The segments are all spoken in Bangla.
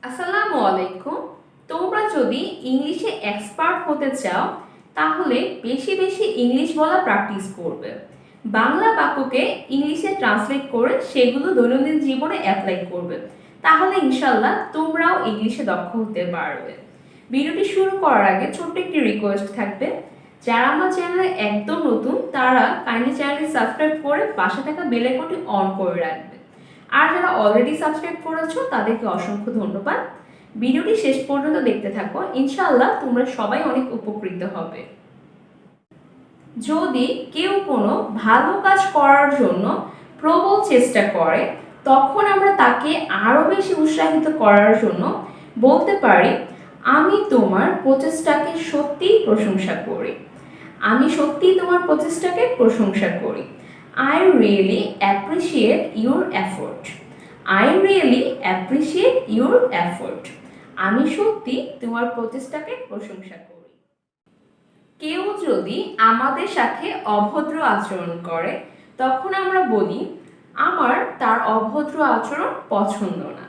আসসালামু আলাইকুম। তোমরা যদি ইংলিশে এক্সপার্ট হতে চাও তাহলে বেশি বেশি ইংলিশ বলা প্র্যাকটিস করবে। বাংলা বাক্যকে ইংলিশে ট্রান্সলেট করে সেগুলো দৈনন্দিন জীবনে অ্যাপ্লাই করবে। তাহলে ইনশাল্লাহ তোমরাও ইংলিশে দক্ষ হতে পারবে। ভিডিওটি শুরু করার আগে ছোট্ট একটি রিকোয়েস্ট থাকবে, যারা আমার চ্যানেলে একদম নতুন তারা কাইন্ডলি চ্যানেলটি সাবস্ক্রাইব করে পাশে থাকা বেল আইকনটি অন করে রাখবে। আর যারা অলরেডি সাবস্ক্রাইব করেছো তাদেরকে অসংখ্য ধন্যবাদ। ভিডিওটি শেষ পর্যন্ত দেখতে থাকো, ইনশাআল্লাহ তোমরা সবাই অনেক উপকৃত হবে। যদি কেউ কোনো ভালো কাজ করার জন্য প্রবল চেষ্টা করে তখন আমরা তাকে আরও বেশি উৎসাহিত করার জন্য বলতে পারি, আমি তোমার প্রচেষ্টাকে সত্যিই প্রশংসা করি। আমি সত্যিই তোমার প্রচেষ্টাকে প্রশংসা করি। I really appreciate your effort. I really appreciate your effort. আমি সত্যি তোমার প্রচেষ্টাকে প্রশংসা করি। কেউ যদি আমাদের সাথে অভদ্র আচরণ করে তখন আমরা বলি, আমার তার অভদ্র আচরণ পছন্দ না।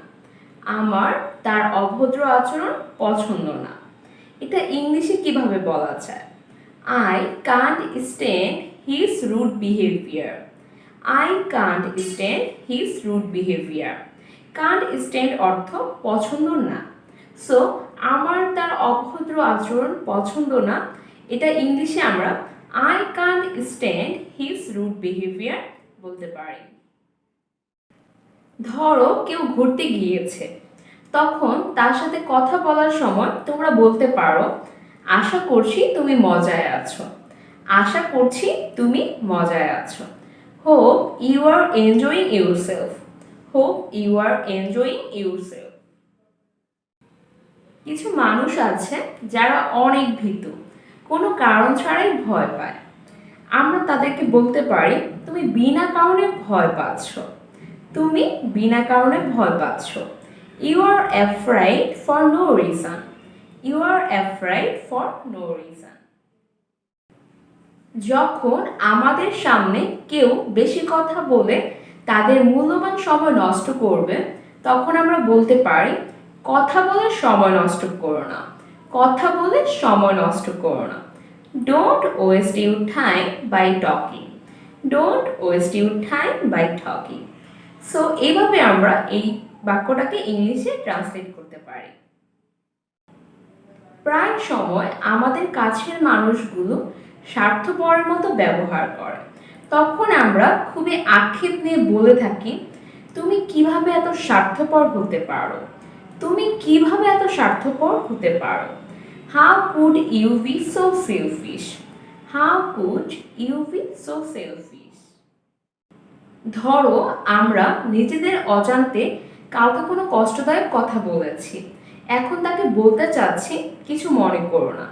আমার তার অভদ্র আচরণ পছন্দ না। এটা ইংলিশে কিভাবে বলা যায়? I can't stand his rude behavior. I can't stand his rude behavior. Can't stand অর্থ পছন্দ না। সো আমার তার অভদ্র আচরণ পছন্দ না, এটা ইংলিশে আমরা I can't stand his rude behavior বলতে পারি। ধরো কেউ ঘুরতে গিয়েছে, তখন তার সাথে কথা বলার সময় তোমরা বলতে পারো, আশা করছি তুমি মজায় আছো। আশা করছি তুমি মজায় আছো। Hope you are enjoying yourself. Hope you are enjoying yourself. কিছু মানুষ আছে যারা অনেক ভীতু, কোনো কারণ ছাড়াই ভয় পায়। আমরা তাদেরকে বলতে পারি, তুমি বিনা কারণে ভয় পাচ্ছ। তুমি বিনা কারণে ভয় পাচ্ছ। You are afraid for no reason. You are afraid for no reason. যখন আমাদের সামনে কেউ বেশি কথা বলে তাদের মূল্যবান সময় নষ্ট করবে তখন আমরা বলতে পারি, কথা বলে সময় নষ্ট করো না। কথা বলে সময় নষ্ট করো না। Don't waste your time by talking. Don't waste your time by talking. So এইভাবে আমরা এই বাক্যটাকে ইংলিশে ট্রান্সলেট করতে পারি। প্রায় সময় আমাদের কাছের মানুষগুলো স্বার্থপরের মতো ব্যবহার করে, তখন আমরা খুবই আক্ষেপ নিয়ে বলে থাকি, তুমি কিভাবে এত স্বার্থপর হতে পারো? তুমি কিভাবে এত স্বার্থপর হতে পারো? How could you be so selfish? How could you be so selfish? ধরো আমরা নিজেদের অজান্তে কাউকে কোনো কষ্টদায়ক কথা বলেছি, এখন তাকে বলতে চাচ্ছি, কিছু মনে করো না।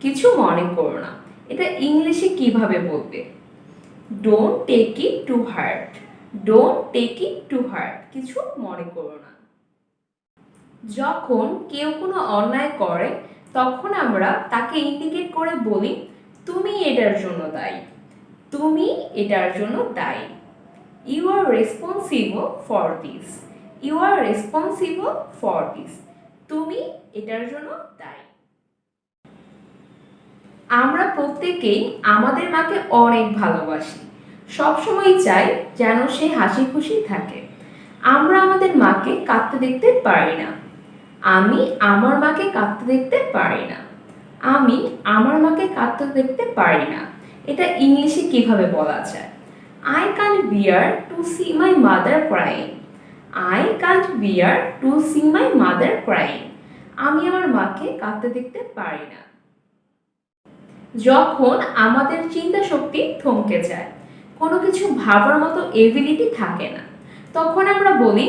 কিছু মনে করো না, এটা ইংলিশে কিভাবে বলবে? Don't take it to heart. Don't take it to heart, কিছু মনে করো না। যখন কেউ কোনো অন্যায় করে তখন আমরা তাকে ইন্ডিকেট করে বলি, তুমি এটার জন্য দায়ী। তুমি এটার জন্য দায়ী। You are responsible for this. You are responsible for this, তুমি এটার জন্য দায়ী। আমরা প্রত্যেকেই আমাদের মাকে অনেক ভালোবাসি, সবসময় চাই যেন সে হাসি খুশি থাকে। আমরা আমাদের মাকে কাঁদতে দেখতে পারি না। আমি আমার মাকে কাঁদতে দেখতে পারি না। আমি আমার মাকে কাঁদতে দেখতে পারি না, এটা ইংলিশে কিভাবে বলা যায়? I can't bear to see my mother crying. I can't bear to see my mother crying. আমি আমার মাকে কাঁদতে দেখতে পারি না। যখন আমাদের চিন্তা শক্তি থমকে যায়, কোনো কিছু ভাবার মতো এবিলিটি থাকে না, তখন আমরা বলি,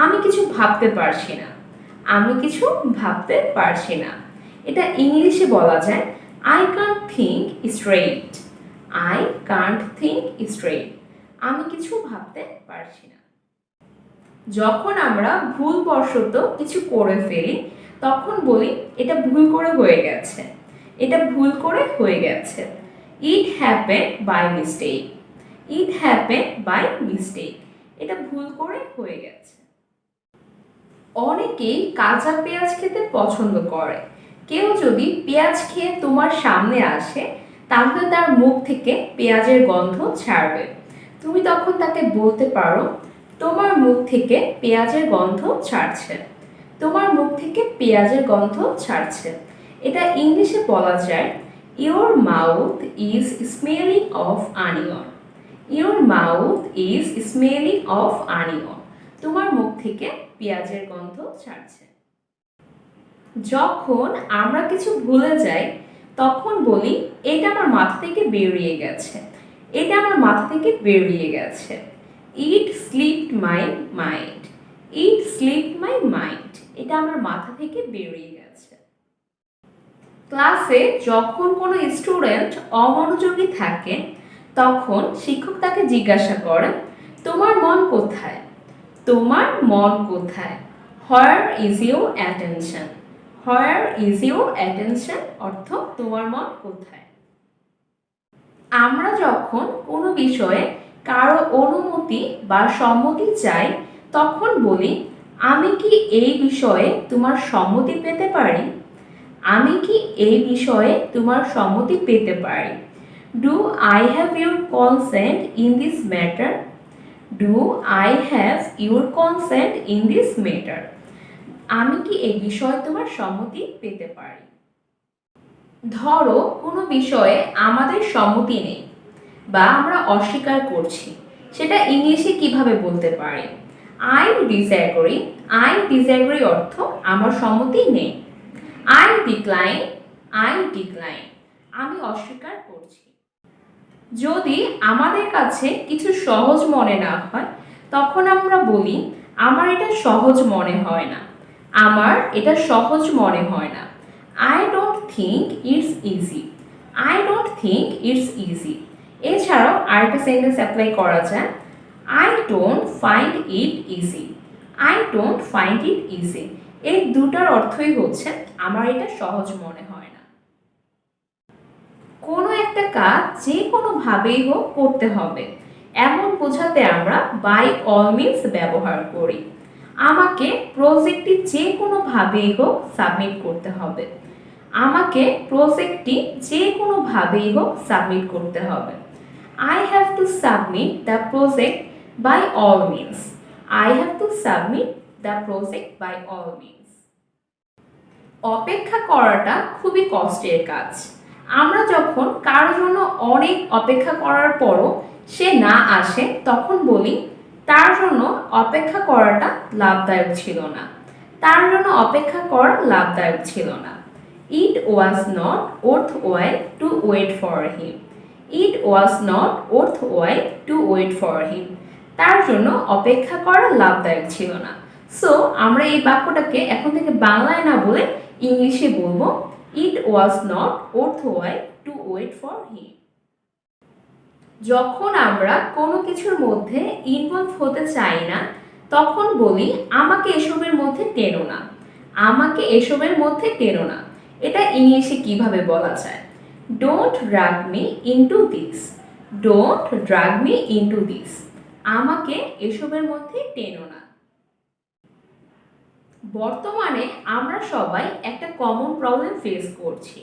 আমি কিছু ভাবতে পারছি না। আমি কিছু ভাবতে পারছি না, এটা ইংলিশে বলা যায় I can't think straight. I can't think straight. আমি কিছু ভাবতে পারছি না। যখন আমরা ভুলবশত কিছু করে ফেলি তখন বলি, এটা ভুল করে হয়ে গেছে। এটা ভুল করে হয়ে গেছে। It happened by mistake. It happened by mistake. এটা ভুল করে হয়ে গেছে। অনেকেই কাঁচা পেঁয়াজ খেতে পছন্দ করে। কেউ যদি পেঁয়াজ খেয়ে তোমার সামনে আসে তাহলে তার মুখ থেকে পেঁয়াজের গন্ধ ছাড়বে। তুমি তখন তাকে বলতে পারো, তোমার মুখ থেকে পেঁয়াজের গন্ধ ছাড়ছে। তোমার মুখ থেকে পেঁয়াজের গন্ধ ছাড়ছে। এটা ইংলিশে বলা যায়, your mouth is smelling of onion. Your mouth is smelling of onion. তোমার মুখ থেকে পেঁয়াজের গন্ধ ছাড়ছে। যখন আমরা কিছু ভুলে যাই তখন বলি, এটা আমার মাথা থেকে বেরিয়ে গেছে। এটা আমার মাথা থেকে বেরিয়ে গেছে। It slipped my mind. It slipped my mind. এটা আমার মাথা থেকে বেরিয়ে গেছে। ক্লাসে যখন কোনো স্টুডেন্ট অমনোযোগী থাকে তখন শিক্ষক তাকে জিজ্ঞাসা করেন, তোমার মন কোথায়? তোমার মন কোথায়? Where is your attention? Where is your attention অর্থ তোমার মন কোথায়। আমরা যখন কোনো বিষয়ে কারো অনুমতি বা সম্মতি চাই তখন বলি, আমি কি এই বিষয়ে তোমার সম্মতি পেতে পারি? আমি কি এই বিষয়ে তোমার সম্মতি পেতে পারি? Do I have your consent in this matter? Do I have your consent in this matter? আমি কি এই বিষয়ে তোমার সম্মতি পেতে পারি? ধরো কোনো বিষয়ে আমাদের সম্মতি নেই বা আমরা অস্বীকার করছি, সেটা ইংলিশে কিভাবে বলতে পারি? I disagree. আই ডিসঅ্যাগ্রি অর্থ আমার সম্মতি নেই। I decline. আই ডিক্লাইন আমি অস্বীকার করছি। যদি আমাদের কাছে কিছু সহজ মনে না হয় তখন আমরা বলি, আমার এটা সহজ মনে হয় না। আমার এটা সহজ মনে হয় না। I don't think it's easy. I don't think it's easy. এছাড়াও আরেকটা সেন্টেন্স অ্যাপ্লাই করা যায়, I don't find it easy. I don't find it easy. এই দুটার অর্থই হচ্ছে আমার এটা সহজ মনে হয় না। কোনো একটা কাজ যে কোনোভাবেই হোক করতে হবে এমন বোঝাতে আমরা বাই অল মিনস ব্যবহার করি। আমাকে প্রজেক্টটি যে কোনোভাবেই হোক সাবমিট করতে হবে। আমাকে প্রজেক্টটি যে কোনোভাবেই হোক সাবমিট করতে হবে। I have to submit the project by all means. I have to submit the project by all means. অপেক্ষা করাটা খুবই কষ্টের কাজ। আমরা যখন কারোর জন্য অনেক অপেক্ষা করার পরও সে না আসে তখন বলি, তার জন্য অপেক্ষা করাটা লাভদায়ক ছিল না। তার জন্য অপেক্ষা করা লাভদায়ক ছিল না। It was not worth while to wait for him. It was not worth while to wait for him. তার জন্য অপেক্ষা করা লাভদায়ক ছিল না। সো আমরা এই বাক্যটাকে এখন থেকে বাংলায় না বলে ইংলিশে বলবো, it was not worth while to wait for him. যখন আমরা কোনো কিছুর মধ্যে ইনভলভ হতে চাই না তখন বলি, আমাকে এসবের মধ্যে টেনো না। আমাকে এসবের মধ্যে টেনো না। এটা ইংলিশে কিভাবে বলা যায়? Don't drug me into this. Don't drug me into this. আমাকে এসবের মধ্যে টেনো না। বর্তমানে আমরা সবাই একটা কমন প্রবলেম ফেস করছি,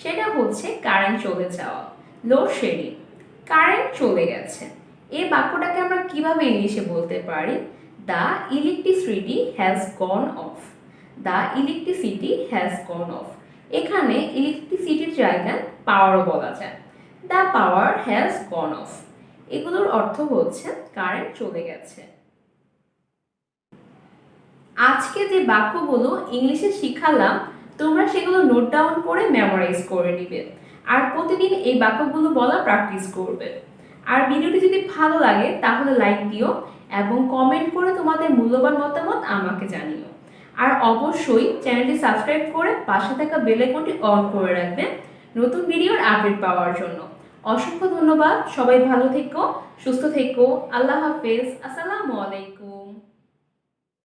সেটা হচ্ছে কারেন্ট চলে যাওয়া, লোডশেডিং। কারেন্ট চলে গেছে। এই বাক্যটাকে আমরা কিভাবে ইংলিশে বলতে পারি? The electricity has gone of. The electricity has gone of. এখানে ইলেকট্রিসিটির জায়গায় পাওয়ারও বলা যায়। The power has gone of. এগুলোর অর্থ হচ্ছে কারেন্ট চলে গেছে। আজকে যে বাক্যগুলো ইংলিশে শিখালাম তোমরা সেগুলো নোট ডাউন করে মেমোরাইজ করে নিবে আর প্রতিদিন এই বাক্যগুলো বলা প্র্যাকটিস করবে। আর ভিডিওটি যদি ভালো লাগে তাহলে লাইক দিও এবং কমেন্ট করে তোমাদের মূল্যবান মতামত আমাকে জানিও। আর অবশ্যই চ্যানেলটি সাবস্ক্রাইব করে পাশে থাকা বেল আইকনটি অন করে রাখবে নতুন ভিডিওর আপডেট পাওয়ার জন্য। অসংখ্য ধন্যবাদ। সবাই ভালো থেকো, সুস্থ থেকো। আল্লাহ হাফেজ। আসসালামু আলাইকুম।